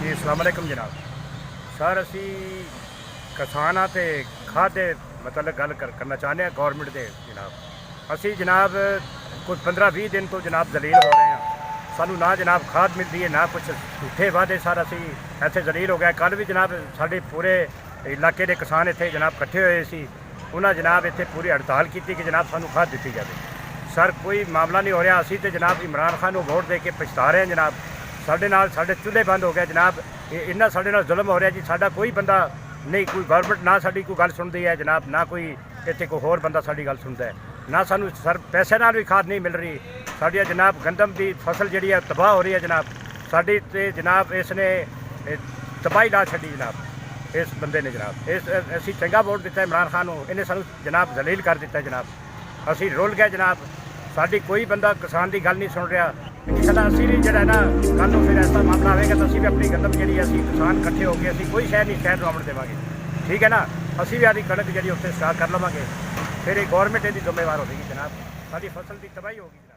जी अस्सलाम वालेकुम जनाब। सर असी किसान हाँ तो खाद के मतलब गल करना चाहते हैं गौरमेंट के जनाब। असी जनाब कुछ 15-20 दिन तो जनाब जलील हो रहे हैं। सानू ना जनाब खाद मिलती है ना कुछ झूठे वादे। सर असी इत्थे जलील हो गए। कल भी जनाब साढ़े पूरे इलाके के किसान इत्थे जनाब इकट्ठे हुए सी। उन्हें जनाब इत्थे पूरी हड़ताल की कि जनाब सानू खाद दी जाए। सर कोई मामला नहीं हो रहा। असी तो जनाब इमरान खान को वोट दे के पछता रहे हैं जनाब। साढ़े चूल्हे बंद हो गए जनाब। इन्ना साढ़े नाल जुल्म हो रहा जी। साडा कोई बंदा नहीं, कोई गौरमेंट ना साडी कोई गल सुनती है जनाब, ना कोई इत्थे कोई होर बंदा साडी गल सुनता है, ना सानू सर पैसे नाल भी खाद नहीं मिल रही। साडी जनाब गंदम की फसल जी है तबाह हो रही है जनाब। साडी ते जनाब इसने तबाही ला छड़ी जनाब इस बंदे ने जनाब। इस असी चंगा वोट दिता इमरान खान को, इन्हें सानू जनाब जलील कर दिता जनाब। असी रुल गए जनाब। साडी कोई बंदा किसान की गल नहीं सुन रहा। इंशाअल्लाह असी भी जो ना कल को फिर ऐसा मामला आएगा तो असी भी अपनी गंदम जी असी किसान इकट्ठे होकर असी कोई शहर नहीं शहर आवन देवांगे। ठीक है ना। असी भी आदि कणक जी उत्थे स्टार्ट कर लवांगे। फिर गौरमेंट इसकी जिम्मेवार होगी जनाब। साडी फसल की तबाही होगी।